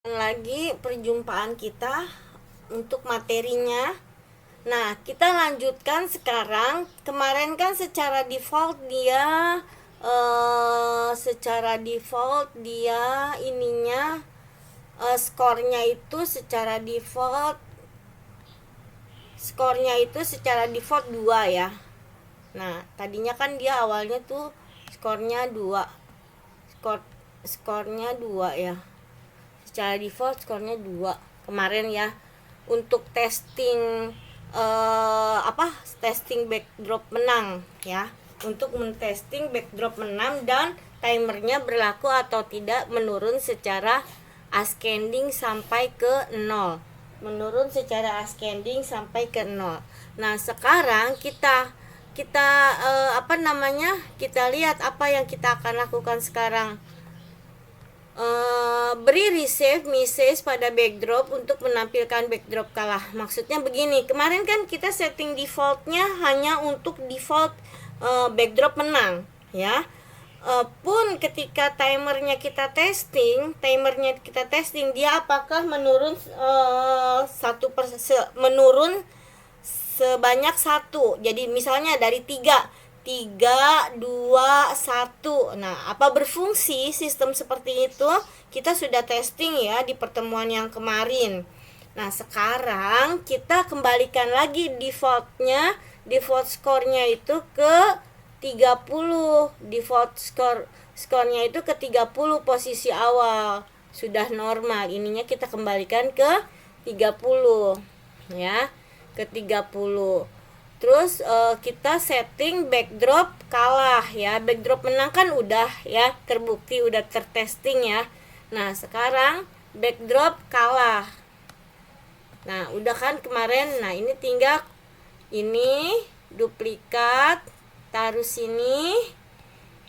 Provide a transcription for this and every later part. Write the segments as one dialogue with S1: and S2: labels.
S1: Lagi perjumpaan kita untuk materinya. Nah, kita lanjutkan sekarang. Kemarin kan secara default dia ininya skornya itu secara default 2 ya. Nah, tadinya kan dia awalnya tuh skornya 2. Skornya 2 ya. Secara default skornya 2 kemarin ya, untuk testing testing backdrop menang ya, untuk mentesting backdrop menang dan timernya berlaku atau tidak menurun secara ascending sampai ke 0. Nah, sekarang kita lihat apa yang kita akan lakukan sekarang. Beri receive message pada backdrop untuk menampilkan backdrop kalah. Maksudnya begini, kemarin kan kita setting defaultnya hanya untuk default backdrop menang ya. Pun ketika timernya kita testing, dia apakah menurun menurun sebanyak 1. Jadi misalnya dari 3, 2, 1. Nah, apa berfungsi sistem seperti itu? Kita sudah testing ya di pertemuan yang kemarin. Nah, sekarang kita kembalikan lagi default skornya itu ke 30. Default skornya itu ke 30 posisi awal. Sudah normal. Ininya kita kembalikan ke 30 ya, ke 30. Terus kita setting backdrop kalah ya. Backdrop menang kan udah ya terbukti, udah tertesting ya. Nah, sekarang backdrop kalah. Nah, udah kan kemarin. Nah, ini tinggal ini duplikat, taruh sini.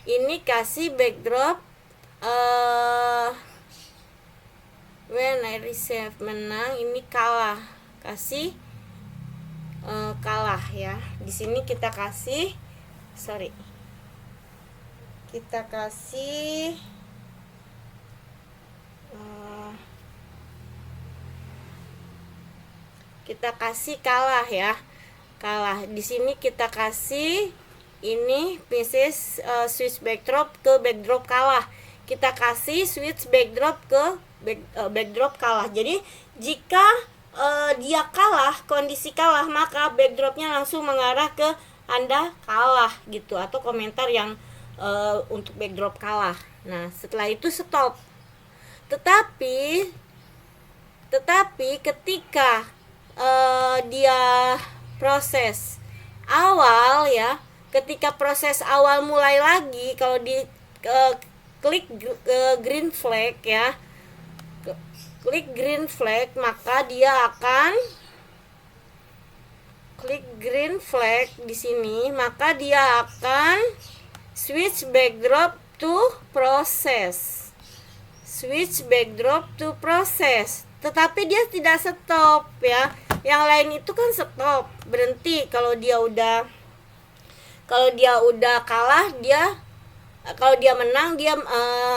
S1: Ini kasih backdrop when I receive menang, ini kalah. Kasih kalah ya. Di sini kita kasih kalah ya. Kalah. Di sini kita kasih ini pieces switch backdrop ke backdrop kalah. Kita kasih switch backdrop ke backdrop kalah. Jadi jika dia kalah, kondisi kalah, maka backdropnya langsung mengarah ke Anda kalah gitu, atau komentar yang untuk backdrop kalah. Nah, setelah itu stop. Tetapi ketika dia proses awal ya, ketika proses awal mulai lagi, kalau di klik green flag ya, klik green flag, maka dia akan klik green flag di sini, maka dia akan switch backdrop to process. Tetapi dia tidak stop ya. Yang lain itu kan stop, berhenti kalau dia udah kalah. Kalau dia menang, dia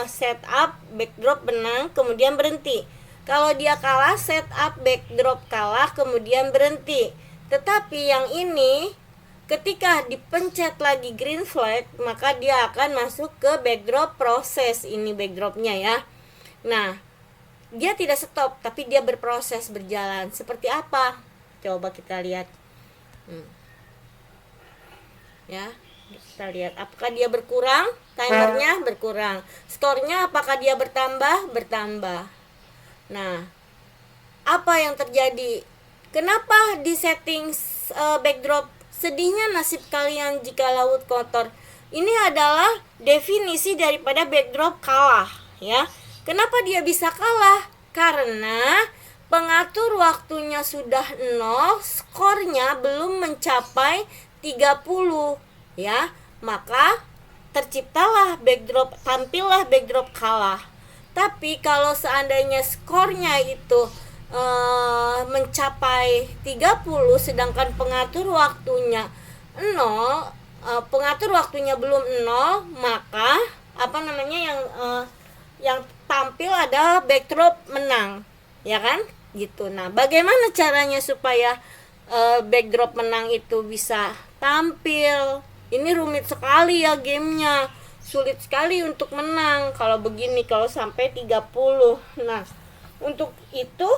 S1: setup backdrop menang kemudian berhenti. Kalau dia kalah, setup backdrop kalah kemudian berhenti. Tetapi yang ini ketika dipencet lagi green flag, maka dia akan masuk ke backdrop proses. Ini backdropnya ya. Nah, dia tidak stop tapi dia berproses, berjalan. Seperti apa? Coba kita lihat. Ya, kita lihat apakah dia berkurang, timernya berkurang. Skornya apakah dia bertambah? Bertambah. Nah, apa yang terjadi? Kenapa di setting backdrop? Sedihnya nasib kalian jika laut kotor. Ini adalah definisi daripada backdrop kalah ya. Kenapa dia bisa kalah? Karena pengatur waktunya sudah 0, skornya belum mencapai 30 ya. Maka tampillah backdrop kalah. Tapi kalau seandainya skornya itu mencapai 30 sedangkan pengatur waktunya 0, pengatur waktunya belum 0, maka yang tampil ada backdrop menang, ya kan? Gitu. Nah, bagaimana caranya supaya backdrop menang itu bisa tampil? Ini rumit sekali ya gamenya, sulit sekali untuk menang kalau begini, kalau sampai 30. Nah, untuk itu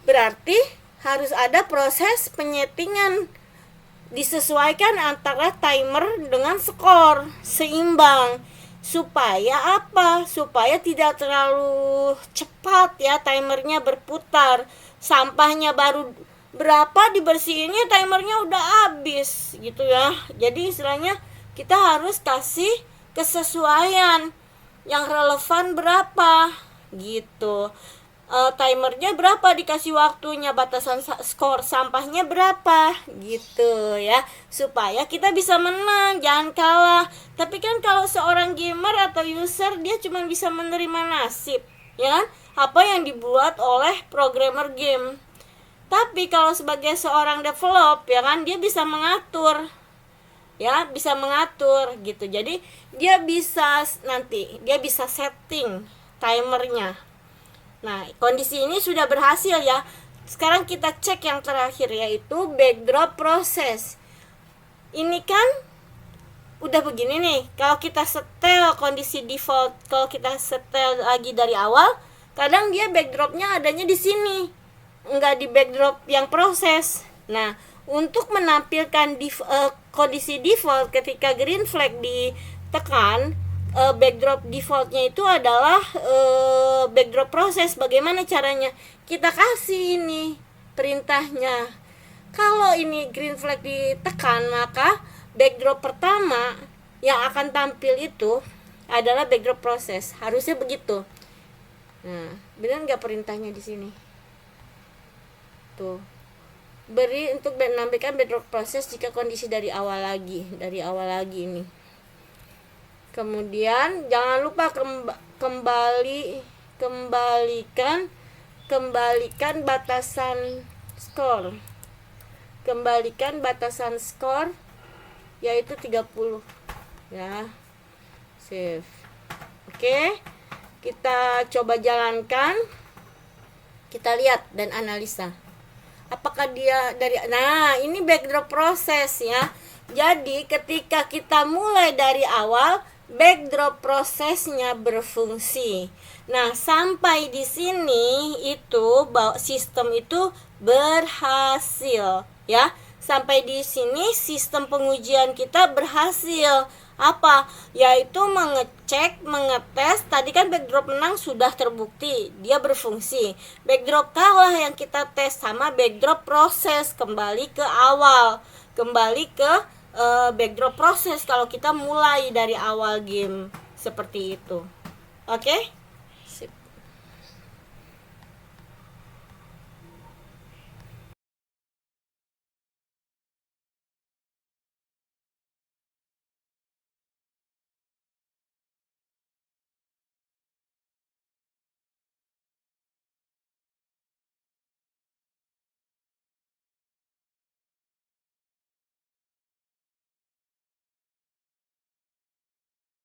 S1: berarti harus ada proses penyetingan, disesuaikan antara timer dengan skor seimbang. Supaya apa? Supaya tidak terlalu cepat ya timernya berputar. Sampahnya baru berapa dibersihinnya timernya udah habis gitu ya. Jadi istilahnya kita harus kasih kesesuaian yang relevan berapa gitu. Timernya berapa, dikasih waktunya, batasan skor sampahnya berapa gitu ya, supaya kita bisa menang, jangan kalah. Tapi kan kalau seorang gamer atau user, dia cuma bisa menerima nasib, ya kan, apa yang dibuat oleh programmer game. Tapi kalau sebagai seorang develop, ya kan, dia bisa mengatur, ya bisa mengatur gitu. Jadi dia bisa setting timernya. Nah, kondisi ini sudah berhasil ya. Sekarang kita cek yang terakhir, yaitu backdrop proses. Ini kan udah begini nih. Kalau kita setel kondisi default, kalau kita setel lagi dari awal, kadang dia backdropnya adanya di sini, enggak di backdrop yang proses. Nah, untuk menampilkan kondisi default ketika green flag ditekan, backdrop defaultnya itu adalah backdrop proses. Bagaimana caranya? Kita kasih ini perintahnya. Kalau ini green flag ditekan, maka backdrop pertama yang akan tampil itu adalah backdrop proses. Harusnya begitu. Nah, benar nggak perintahnya di sini? Tuh, beri untuk menampilkan backdrop proses jika kondisi dari awal lagi ini. Kemudian jangan lupa kembalikan batasan skor. Kembalikan batasan skor yaitu 30. Ya. Save. Oke. Kita coba jalankan. Kita lihat dan analisa. Apakah dia ini backdrop proses ya. Jadi ketika kita mulai dari awal, backdrop prosesnya berfungsi. Nah, sampai di sini itu sistem itu berhasil ya. Sampai di sini sistem pengujian kita berhasil. Apa? Yaitu mengecek, mengetes. Tadi kan backdrop menang sudah terbukti, dia berfungsi. Backdrop kalah yang kita tes sama backdrop proses, kembali ke awal, kembali ke backdrop proses kalau kita mulai dari awal game seperti itu. Oke? Sip.